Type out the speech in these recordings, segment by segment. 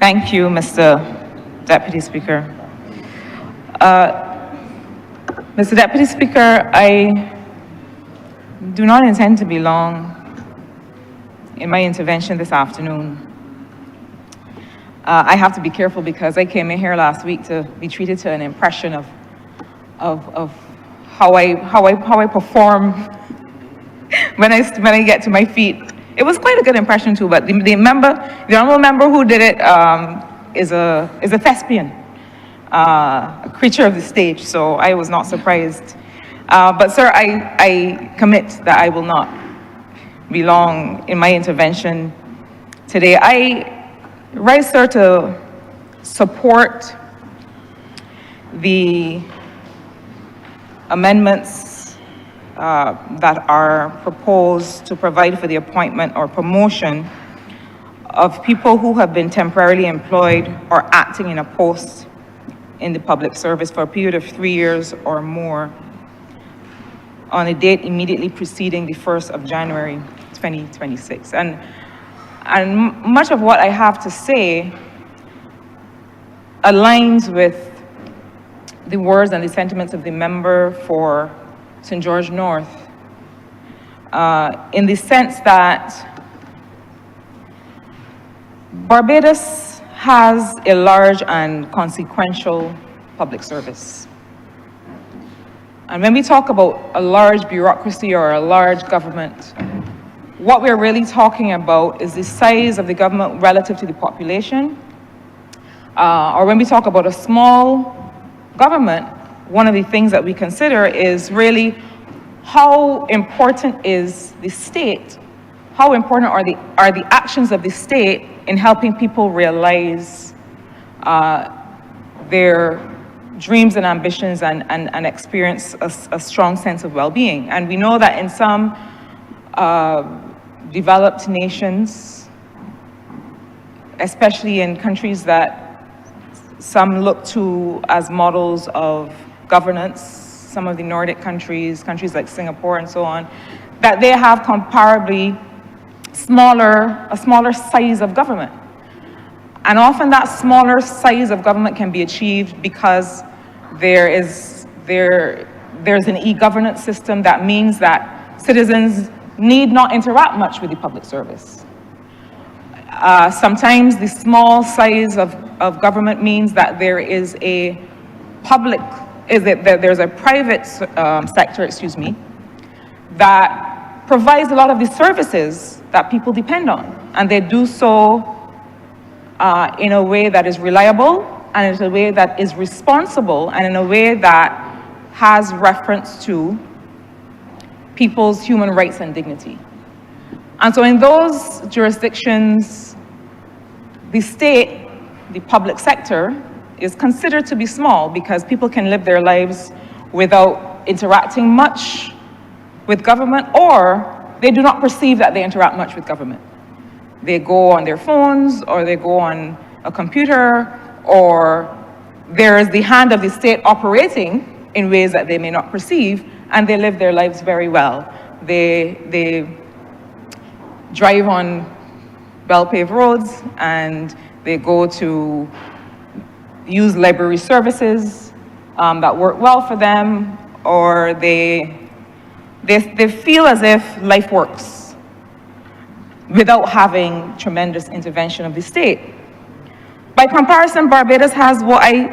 Thank you, Mr. Deputy Speaker. Mr. Deputy Speaker, I do not intend to be long in my intervention this afternoon. I have to be careful because I came in here last week to be treated to an impression of how I perform when I get to my feet. It was quite a good impression too, but the honorable member who did it is a thespian, a creature of the stage, so I was not surprised. But sir, I commit that I will not be long in my intervention today. I rise, sir, to support the amendments that are proposed to provide for the appointment or promotion of people who have been temporarily employed or acting in a post in the public service for a period of 3 years or more on a date immediately preceding the 1st of January 2026. And much of what I have to say aligns with the words and the sentiments of the member for St. George North, in the sense that Barbados has a large and consequential public service. And when we talk about a large bureaucracy or a large government, what we're really talking about is the size of the government relative to the population. Or when we talk about a small government, one of the things that we consider is really how important is the state, how important are the actions of the state in helping people realize their dreams and ambitions and experience a strong sense of well-being. And we know that in some developed nations, especially in countries that some look to as models of governance, some of the Nordic countries, countries like Singapore and so on, that they have comparably a smaller size of government. And often that smaller size of government can be achieved because there's an e-governance system that means that citizens need not interact much with the public service. Sometimes the small size of government means that there is a there's a private sector, that provides a lot of the services that people depend on, and they do so in a way that is reliable, and in a way that is responsible, and in a way that has reference to people's human rights and dignity. And so in those jurisdictions, the state, the public sector, is considered to be small because people can live their lives without interacting much with government, or they do not perceive that they interact much with government. They go on their phones, or they go on a computer, or there is the hand of the state operating in ways that they may not perceive, and they live their lives very well. They drive on well-paved roads, and they go to use library services that work well for them, or they feel as if life works without having tremendous intervention of the state. By comparison, Barbados has what I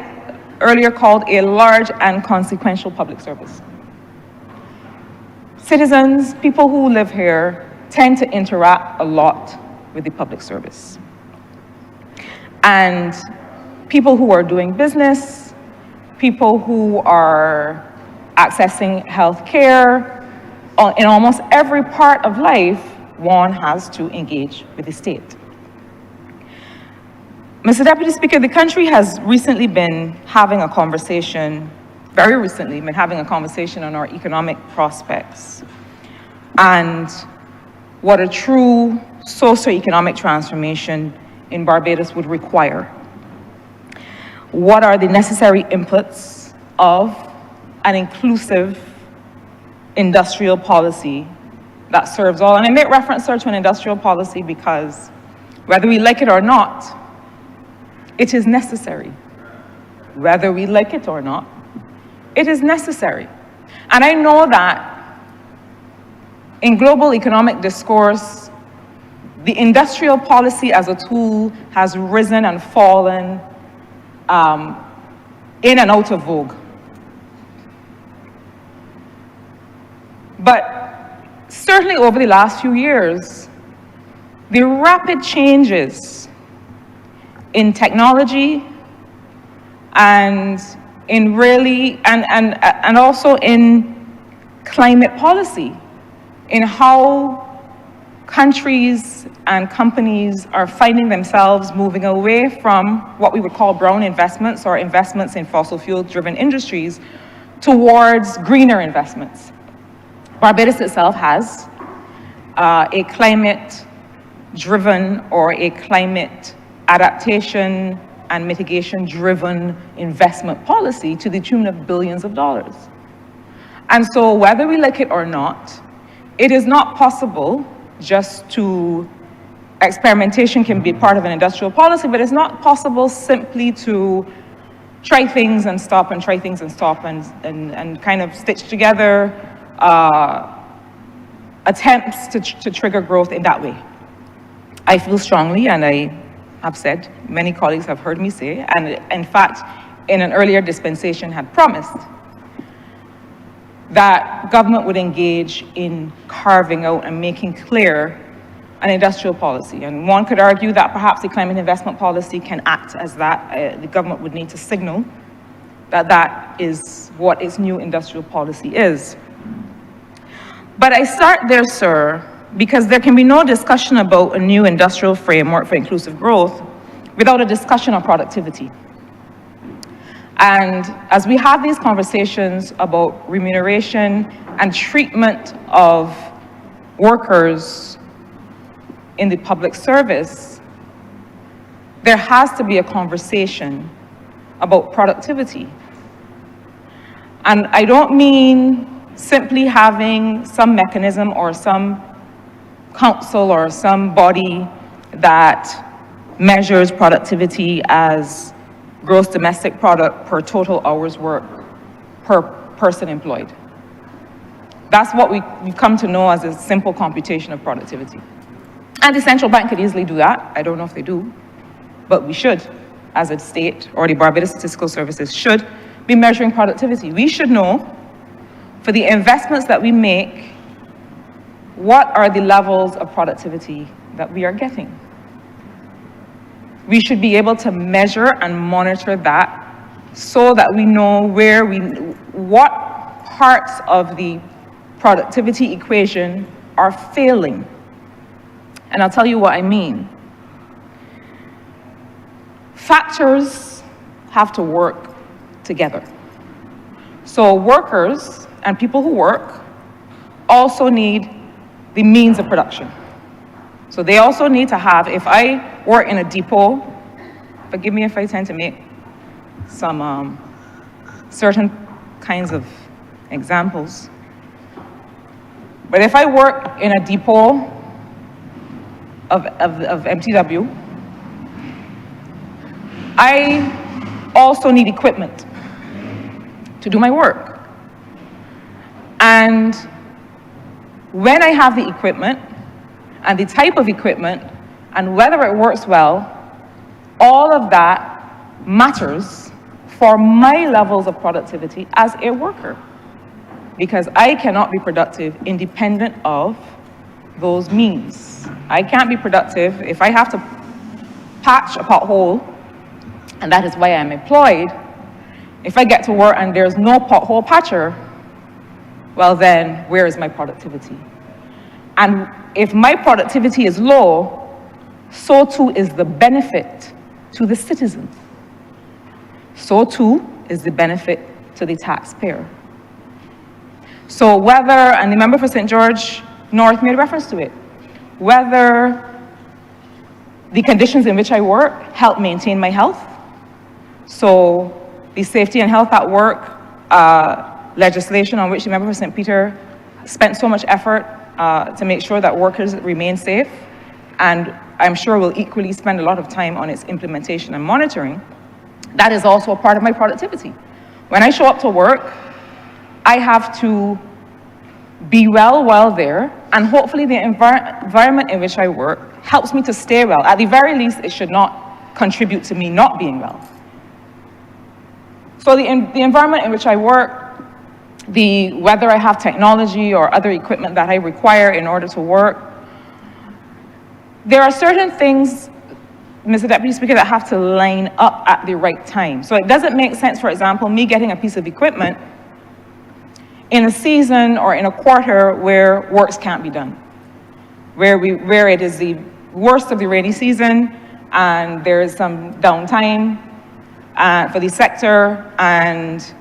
earlier called a large and consequential public service. Citizens, people who live here, tend to interact a lot with the public service. And people who are doing business, people who are accessing health care, in almost every part of life, one has to engage with the state. Mr. Deputy Speaker, the country has recently been having a conversation, very recently been having a conversation on our economic prospects and what a true socioeconomic transformation in Barbados would require. What are the necessary inputs of an inclusive industrial policy that serves all? And I make reference, sir, to an industrial policy because whether we like it or not, It is necessary. Whether we like it or not, it is necessary. And I know that in global economic discourse, the industrial policy as a tool has risen and fallen in and out of vogue. But certainly over the last few years, the rapid changes in technology and in and also in climate policy, in how countries and companies are finding themselves moving away from what we would call brown investments or investments in fossil fuel-driven industries towards greener investments. Barbados itself has a climate-driven or a climate adaptation and mitigation-driven investment policy to the tune of billions of dollars. And so whether we like it or not, it is not possible just to, experimentation can be part of an industrial policy, but it's not possible simply to try things and stop and try things and stop and kind of stitch together attempts to trigger growth in that way. I feel strongly, and I have said, many colleagues have heard me say, and in fact, in an earlier dispensation had promised that government would engage in carving out and making clear an industrial policy. And one could argue that perhaps the climate investment policy can act as that. The government would need to signal that that is what its new industrial policy is. But I start there, sir, because there can be no discussion about a new industrial framework for inclusive growth without a discussion on productivity. And as we have these conversations about remuneration and treatment of workers in the public service, there has to be a conversation about productivity. And I don't mean simply having some mechanism or some council or some body that measures productivity as gross domestic product per total hours work per person employed. That's what we've come to know as a simple computation of productivity. And the central bank could easily do that. I don't know if they do, but we should, as a state, or the Barbados Statistical Services should be measuring productivity. We should know, for the investments that we make, what are the levels of productivity that we are getting. We should be able to measure and monitor that so that we know what parts of the productivity equation are failing. And I'll tell you what I mean. Factors have to work together. So workers and people who work also need the means of production. So they also need to have, if I work in a depot, forgive me if I tend to make some certain kinds of examples, but if I work in a depot of MTW, I also need equipment to do my work. And when I have the equipment, and the type of equipment, and whether it works well, all of that matters for my levels of productivity as a worker. Because I cannot be productive independent of those means. I can't be productive if I have to patch a pothole, and that is why I'm employed. If I get to work and there's no pothole patcher, well then, where is my productivity? And if my productivity is low, so too is the benefit to the citizen. So too is the benefit to the taxpayer. So whether, and the member for St. George North made reference to it, whether the conditions in which I work help maintain my health, so the Safety and Health at Work legislation on which the member for St. Peter spent so much effort to make sure that workers remain safe, and I'm sure will equally spend a lot of time on its implementation and monitoring, that is also a part of my productivity. When I show up to work, I have to be well while there, and hopefully the environment in which I work helps me to stay well. At the very least, it should not contribute to me not being well. So the environment in which I work, whether I have technology or other equipment that I require in order to work, there are certain things, Mr. Deputy Speaker, that have to line up at the right time. So it doesn't make sense, for example, me getting a piece of equipment in a season or in a quarter where works can't be done, where it is the worst of the rainy season and there is some downtime for the sector, and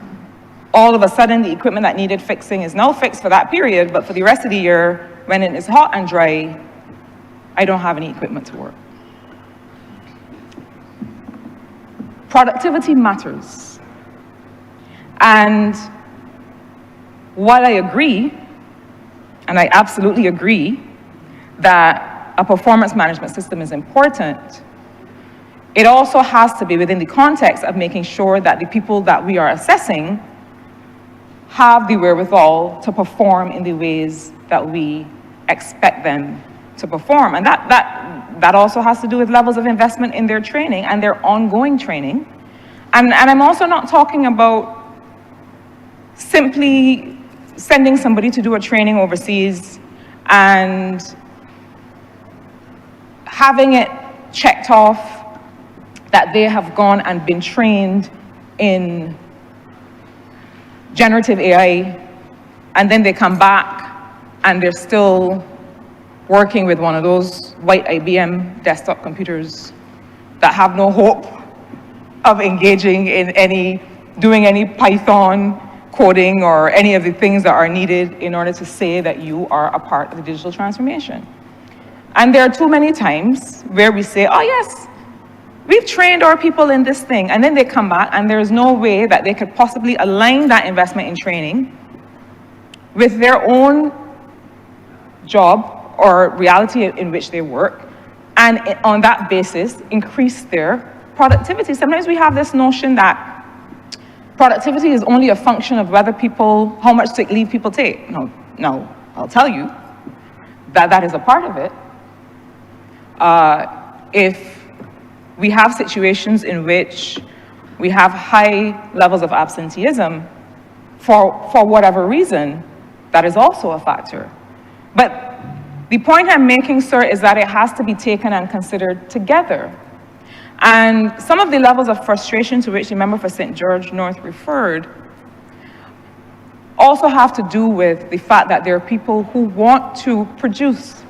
all of a sudden the equipment that needed fixing is now fixed for that period, but for the rest of the year, when it is hot and dry, I don't have any equipment to work. Productivity matters. And while I agree, and I absolutely agree, that a performance management system is important, it also has to be within the context of making sure that the people that we are assessing have the wherewithal to perform in the ways that we expect them to perform. And that also has to do with levels of investment in their training and their ongoing training. And I'm also not talking about simply sending somebody to do a training overseas and having it checked off that they have gone and been trained in generative AI, and then they come back and they're still working with one of those white IBM desktop computers that have no hope of engaging in doing any Python coding or any of the things that are needed in order to say that you are a part of the digital transformation. And there are too many times where we say, oh yes, we've trained our people in this thing, and then they come back and there's no way that they could possibly align that investment in training with their own job or reality in which they work, and on that basis increase their productivity. Sometimes we have this notion that productivity is only a function of whether how much sick leave people take. No, I'll tell you that that is a part of it. If we have situations in which we have high levels of absenteeism for whatever reason, that is also a factor. But the point I'm making, sir, is that it has to be taken and considered together. And some of the levels of frustration to which the member for St. George North referred also have to do with the fact that there are people who want to produce,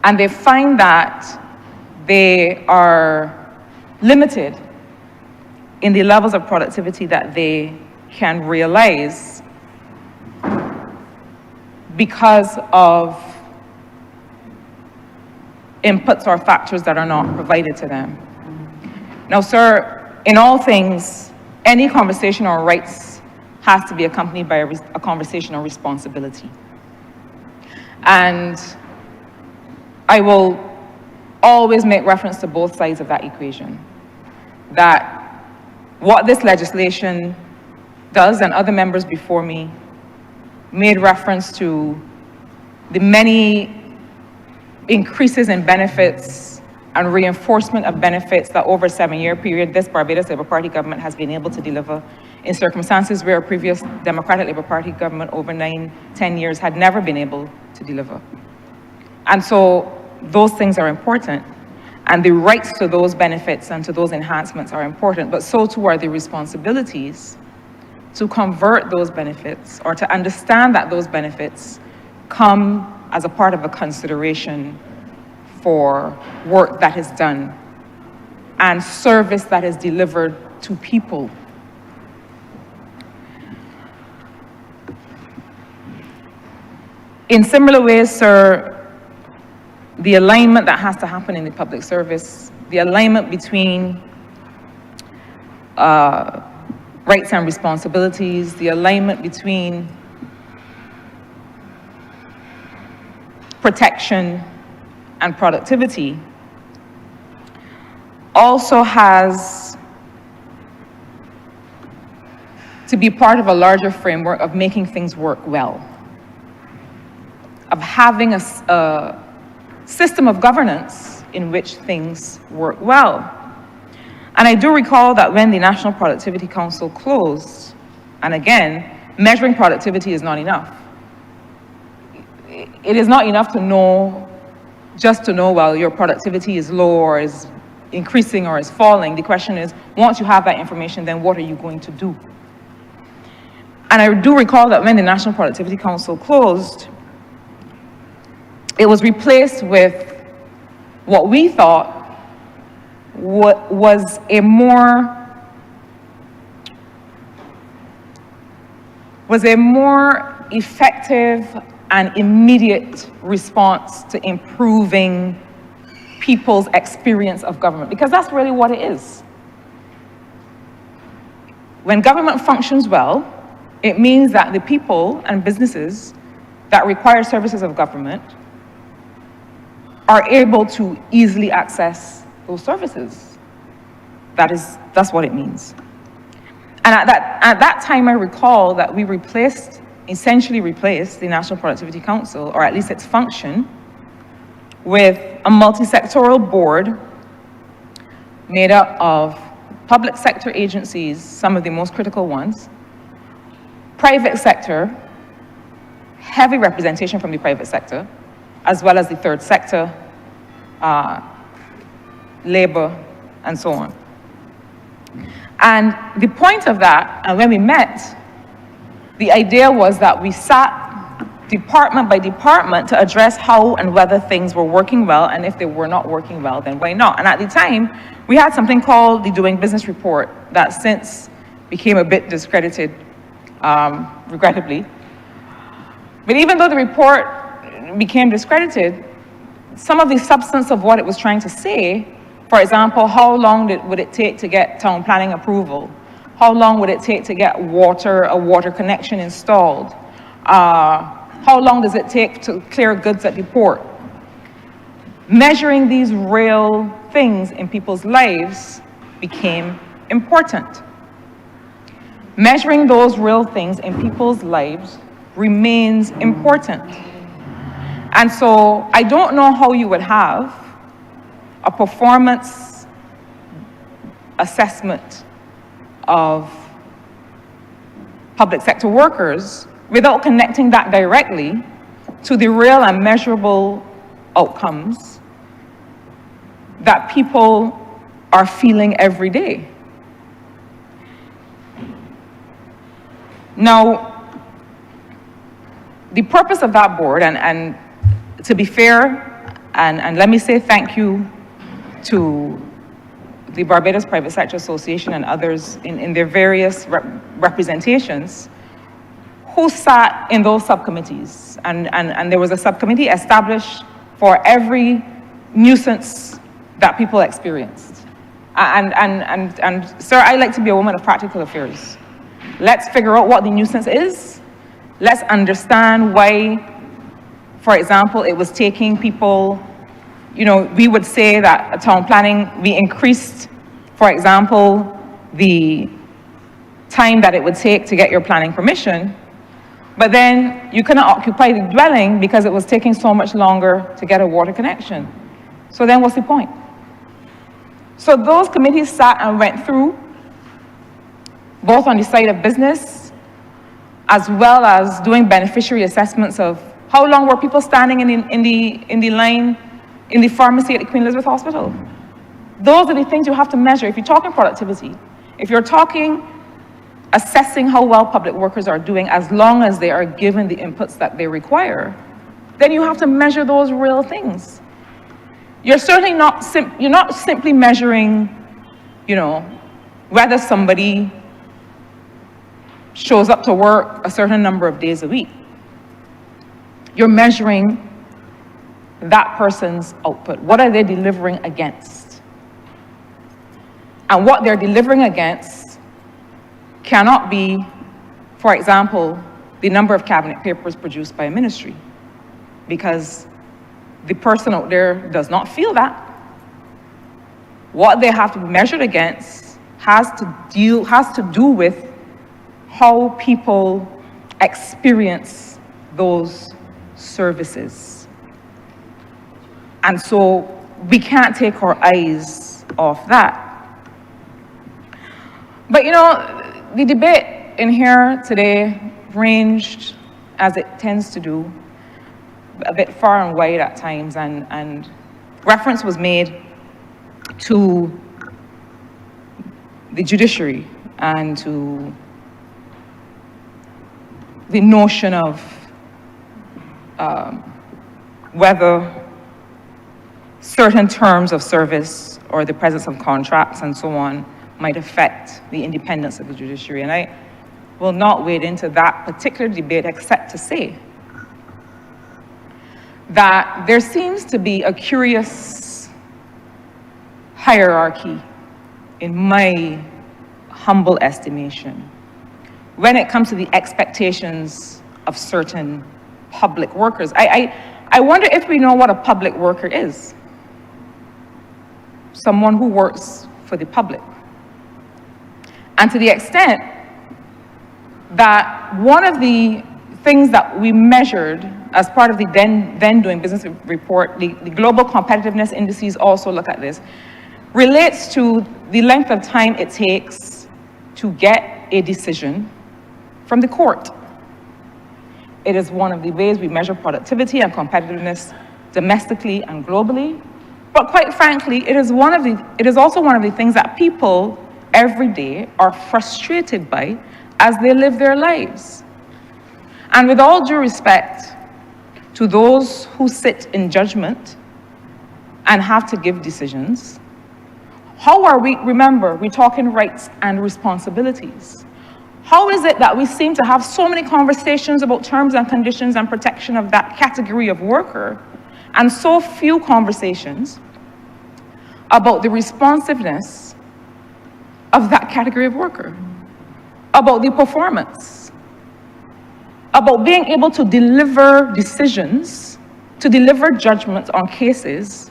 and they find that they are limited in the levels of productivity that they can realize because of inputs or factors that are not provided to them. Now, sir, in all things, any conversation on rights has to be accompanied by a conversation on responsibility. And I will always make reference to both sides of that equation. That what this legislation does, and other members before me made reference to the many increases in benefits and reinforcement of benefits that over a 7-year period this Barbados Labour Party government has been able to deliver in circumstances where a previous Democratic Labour Party government over 9-10 years had never been able to deliver. And so those things are important, and the rights to those benefits and to those enhancements are important, but so too are the responsibilities to convert those benefits, or to understand that those benefits come as a part of a consideration for work that is done and service that is delivered to people. In similar ways, sir, the alignment that has to happen in the public service, the alignment between rights and responsibilities, the alignment between protection and productivity also has to be part of a larger framework of making things work well, of having a system of governance in which things work well. And I do recall that when the National Productivity Council closed, and again, measuring productivity is not enough. It is not enough to know, just to know, well, your productivity is low or is increasing or is falling. The question is, once you have that information, then what are you going to do? And I do recall that when the National Productivity Council closed, it was replaced with what we thought was a more effective and immediate response to improving people's experience of government, because that's really what it is. When government functions well, it means that the people and businesses that require services of government are able to easily access those services. That's what it means. And at that time, I recall that we essentially replaced the National Productivity Council, or at least its function, with a multi-sectoral board made up of public sector agencies, some of the most critical ones, private sector, heavy representation from the private sector, as well as the third sector, labor, and so on. And the point of that, and when we met, the idea was that we sat department by department to address how and whether things were working well, and if they were not working well, then why not? And at the time, we had something called the Doing Business Report that since became a bit discredited, regrettably. But even though the report became discredited, some of the substance of what it was trying to say, for example, how long would it take to get town planning approval? How long would it take to get a water connection installed? How long does it take to clear goods at the port? Measuring these real things in people's lives became important. Measuring those real things in people's lives remains important. And so I don't know how you would have a performance assessment of public sector workers without connecting that directly to the real and measurable outcomes that people are feeling every day. Now, the purpose of that board, and to be fair, and let me say thank you to the Barbados Private Sector Association and others in their various representations who sat in those subcommittees. And there was a subcommittee established for every nuisance that people experienced. And sir, I like to be a woman of practical affairs. Let's figure out what the nuisance is. Let's understand why, for example, it was taking people, we would say that at town planning, we increased, for example, the time that it would take to get your planning permission, but then you couldn't occupy the dwelling because it was taking so much longer to get a water connection. So then what's the point? So those committees sat and went through, both on the side of business, as well as doing beneficiary assessments of how long were people standing in the line in the pharmacy at the Queen Elizabeth Hospital. Those are the things you have to measure. If you're talking productivity, if you're talking assessing how well public workers are doing as long as they are given the inputs that they require, then you have to measure those real things. You're certainly not simply measuring, whether somebody shows up to work a certain number of days a week. You're measuring that person's output. What are they delivering against? And what they're delivering against cannot be, for example, the number of cabinet papers produced by a ministry, because the person out there does not feel that, what they have to be measured against has to do with how people experience those services. And so we can't take our eyes off that. But you know, the debate in here today ranged, as it tends to do, a bit far and wide at times, and reference was made to the judiciary and to the notion of whether certain terms of service or the presence of contracts and so on might affect the independence of the judiciary. And I will not wade into that particular debate except to say that there seems to be a curious hierarchy, in my humble estimation, when it comes to the expectations of certain public workers. I wonder if we know what a public worker is. Someone who works for the public. And to the extent that one of the things that we measured as part of the then doing business report, the global competitiveness indices also look at this, relates to the length of time it takes to get a decision from the court. It is one of the ways we measure productivity and competitiveness domestically and globally. But quite frankly, it is also one of the things that people every day are frustrated by as they live their lives. And with all due respect to those who sit in judgment and have to give decisions, how are we, remember, we're talking rights and responsibilities. How is it that we seem to have so many conversations about terms and conditions and protection of that category of worker, and so few conversations about the responsiveness of that category of worker, about the performance, about being able to deliver decisions, to deliver judgments on cases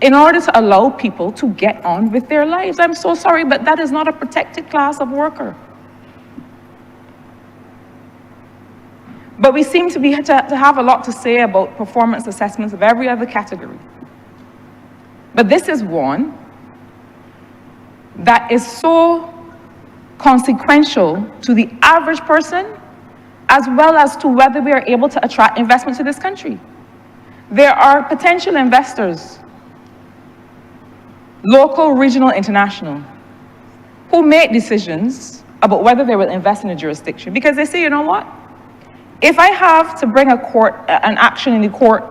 in order to allow people to get on with their lives? I'm so sorry, but that is not a protected class of worker. But we seem to have a lot to say about performance assessments of every other category. But this is one that is so consequential to the average person, as well as to whether we are able to attract investment to this country. There are potential investors, local, regional, international, who make decisions about whether they will invest in a jurisdiction because they say, you know what? If I have to bring an action in the court,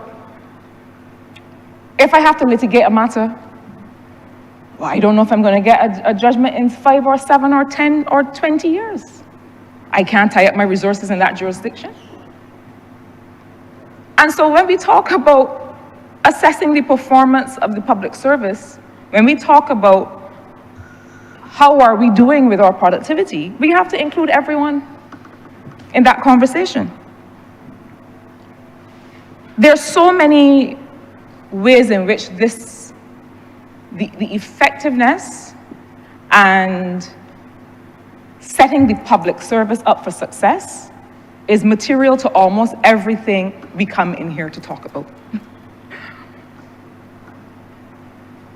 if I have to litigate a matter, well, I don't know if I'm going to get a judgment in 5 or 7 or 10 or 20 years. I can't tie up my resources in that jurisdiction. And so when we talk about assessing the performance of the public service, when we talk about how are we doing with our productivity, we have to include everyone in that conversation. There's so many ways in which the effectiveness and setting the public service up for success is material to almost everything we come in here to talk about.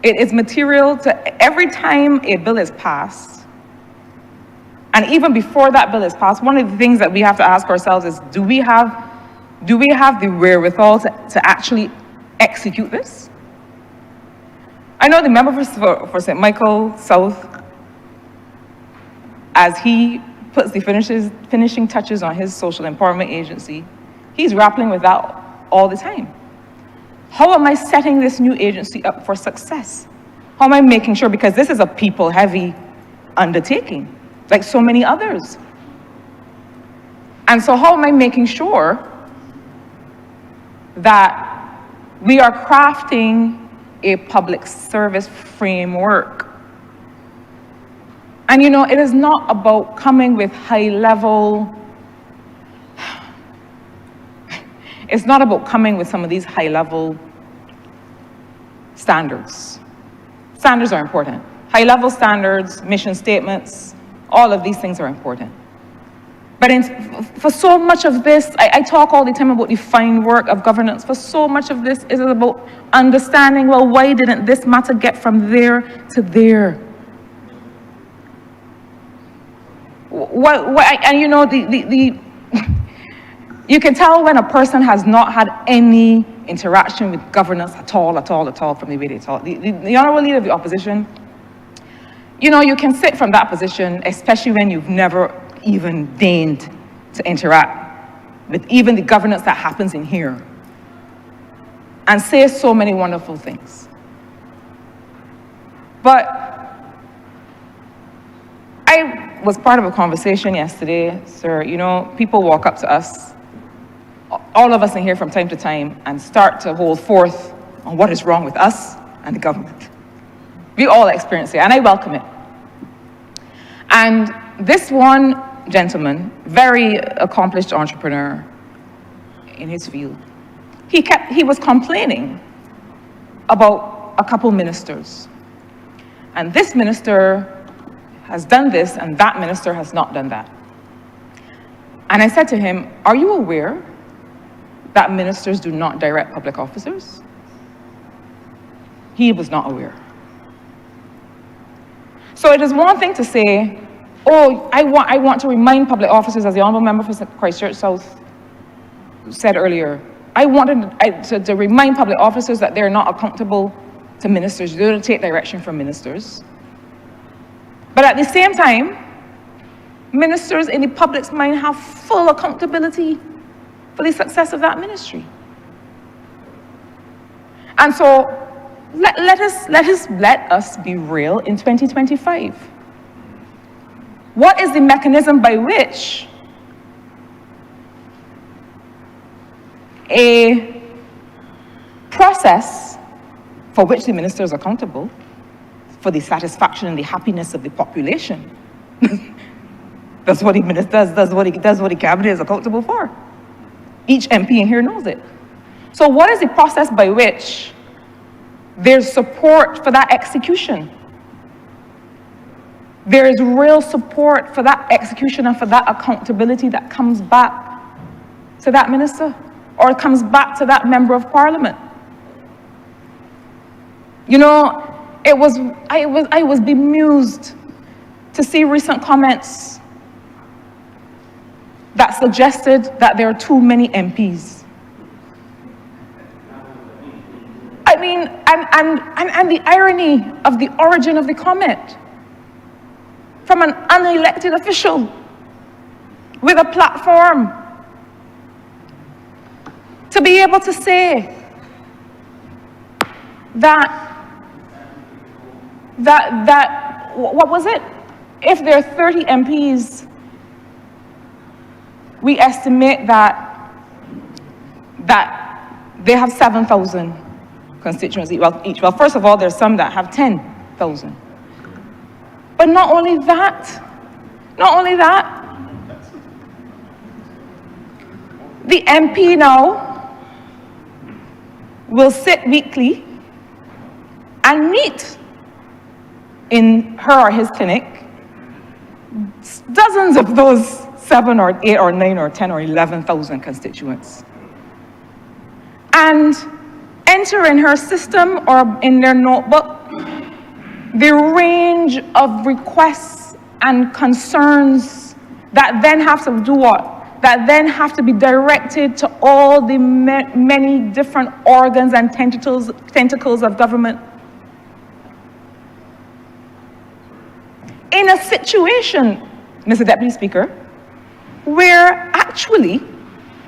It is material to every time a bill is passed. And even before that bill is passed, one of the things that we have to ask ourselves is, do we have the wherewithal to actually execute this? I know the member for St. Michael South, as he puts the finishing touches on his social empowerment agency, he's grappling with that all the time. How am I setting this new agency up for success? How am I making sure, because this is a people-heavy undertaking, like so many others. And so how am I making sure that we are crafting a public service framework? And you know, it is not about coming with high level, It's not about coming with some of these high-level standards. Standards are important. High-level standards, mission statements, all of these things are important. But for so much of this, I talk all the time about the fine work of governance. For so much of this is about understanding, well, why didn't this matter get from there to there? And you know, you can tell when a person has not had any interaction with governance at all from the way they talk. The honorable leader of the opposition, you know, you can sit from that position, especially when you've never even deigned to interact with even the governance that happens in here, and say so many wonderful things. But I was part of a conversation yesterday, sir. You know, people walk up to us, all of us in here from time to time, and start to hold forth on what is wrong with us and the government. We all experience it, and I welcome it. And this one gentleman, very accomplished entrepreneur in his field, he was complaining about a couple ministers. And this minister has done this, and that minister has not done that. And I said to him, are you aware that ministers do not direct public officers? He was not aware. So it is one thing to say, oh, I want to remind public officers, as the Honourable Member for Christchurch South said earlier, I wanted to remind public officers that they're not accountable to ministers. They don't take direction from ministers. But at the same time, ministers in the public's mind have full accountability for the success of that ministry. And so let us be real in 2025. What is the mechanism by which a process for which the minister is accountable for the satisfaction and the happiness of the population? That's what the minister does, that's what the cabinet is accountable for. Each MP in here knows it. So what is the process by which there's support for that execution? There is real support for that execution and for that accountability that comes back to that minister, or comes back to that member of parliament. You know, I was bemused to see recent comments that suggested that there are too many MPs. I mean, and the irony of the origin of the comment from an unelected official with a platform to be able to say what was it? If there are 30 MPs, we estimate that they have 7,000 constituents each. Well, first of all, there's some that have 10,000. But not only that, the MP now will sit weekly and meet in her or his clinic dozens of those 7 or 8 or 9 or 10 or 11,000 constituents, and enter in her system or in their notebook the range of requests and concerns that then have to do what? That then have to be directed to all the many different organs and tentacles of government. In a situation, Mr. Deputy Speaker, where actually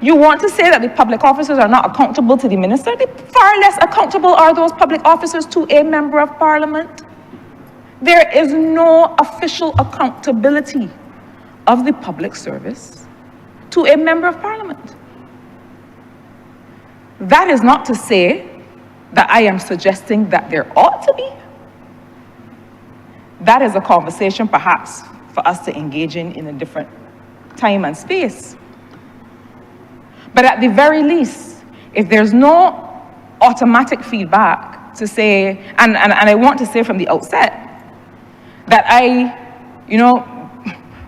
you want to say that the public officers are not accountable to the minister, far less accountable are those public officers to a member of parliament. There is no official accountability of the public service to a member of parliament. That is not to say that I am suggesting that there ought to be. That is a conversation perhaps for us to engage in a different time and space. But at the very least, if there's no automatic feedback to say, and I want to say from the outset, that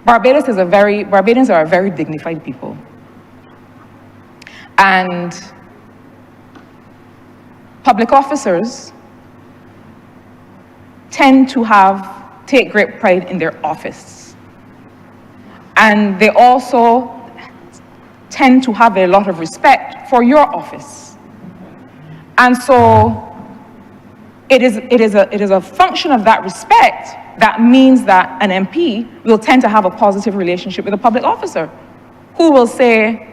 Barbadians are a very dignified people. And public officers tend to take great pride in their office. And they also tend to have a lot of respect for your office. And so it is a function of that respect that means that an MP will tend to have a positive relationship with a public officer who will say,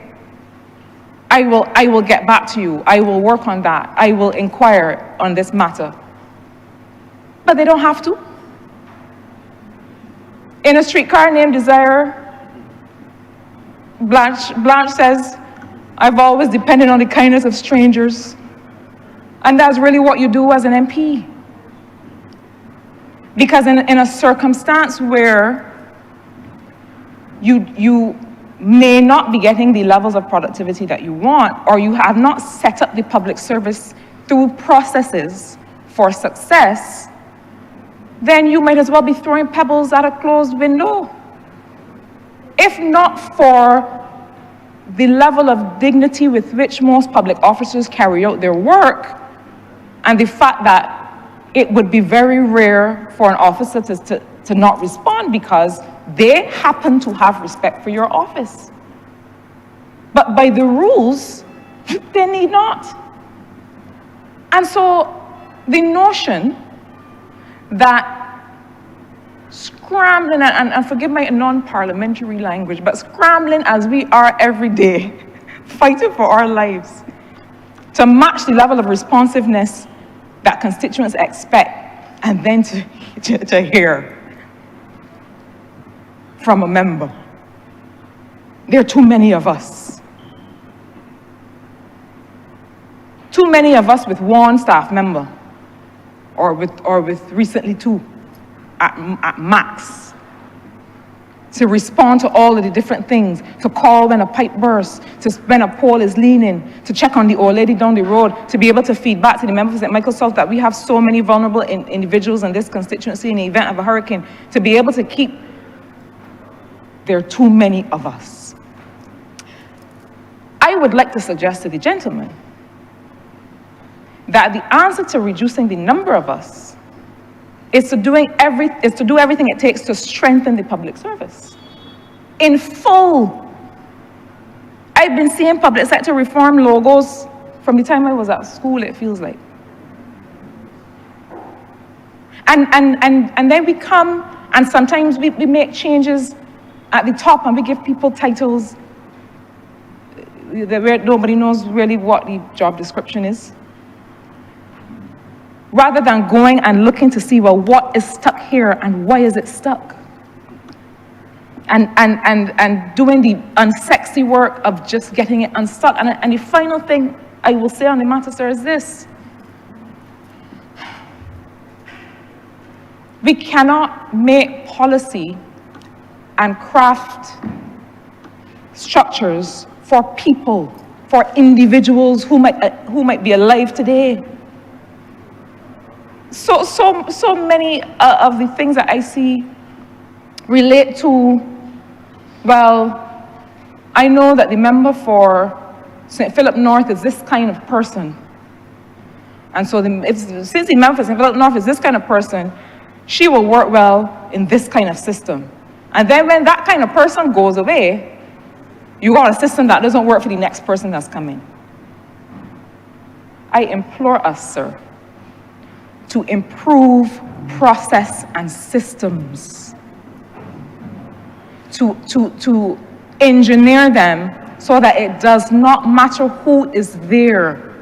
I will get back to you, I will work on that, I will inquire on this matter. But they don't have to. In A Streetcar Named Desire, Blanche says, I've always depended on the kindness of strangers. And that's really what you do as an MP. Because in a circumstance where you may not be getting the levels of productivity that you want, or you have not set up the public service through processes for success, then you might as well be throwing pebbles at a closed window. If not for the level of dignity with which most public officers carry out their work, and the fact that it would be very rare for an officer to not respond because they happen to have respect for your office. But by the rules, they need not. And so the notion that scrambling, and forgive my non-parliamentary language, but scrambling as we are every day, fighting for our lives, to match the level of responsiveness that constituents expect, and then to hear from a member, there are too many of us. Too many of us with one staff member, or with recently two, at max, to respond to all of the different things, to call when a pipe bursts, to when a pole is leaning, to check on the old lady down the road, to be able to feed back to the members at Microsoft that we have so many vulnerable individuals in this constituency in the event of a hurricane, to be able to keep. There are too many of us. I would like to suggest to the gentleman that the answer to reducing the number of us is to do everything it takes to strengthen the public service in full. I've been seeing public sector reform logos from the time I was at school, it feels like. And then we come, and sometimes we make changes at the top, and we give people titles where nobody knows really what the job description is, rather than going and looking to see, well, what is stuck here and why is it stuck? And doing the unsexy work of just getting it unstuck. And the final thing I will say on the matter, sir, is this. We cannot make policy and craft structures for people, for individuals who might be alive today. So many of the things that I see relate to, well, I know that the member for St. Philip North is this kind of person. And so since the member for St. Philip North is this kind of person, she will work well in this kind of system. And then when that kind of person goes away, you got a system that doesn't work for the next person that's coming. I implore us, sir, to improve process and systems, to engineer them so that it does not matter who is there,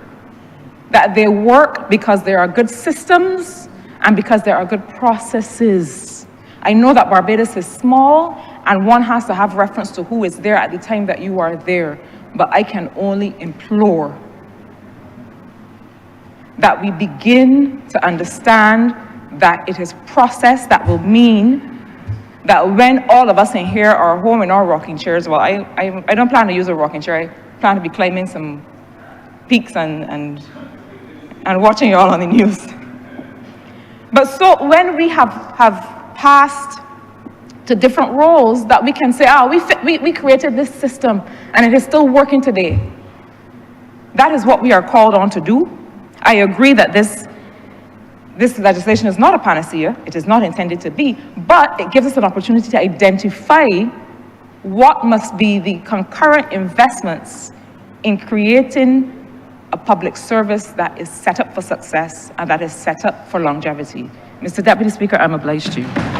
that they work because there are good systems and because there are good processes. I know that Barbados is small and one has to have reference to who is there at the time that you are there, but I can only implore that we begin to understand that it is process that will mean that when all of us in here are home in our rocking chairs, well, I don't plan to use a rocking chair, I plan to be climbing some peaks and watching you all on the news. But so when we have passed to different roles that we can say, we created this system and it is still working today. That is what we are called on to do. I agree that this legislation is not a panacea. It is not intended to be, but it gives us an opportunity to identify what must be the concurrent investments in creating a public service that is set up for success and that is set up for longevity. Mr. Deputy Speaker, I'm obliged to you.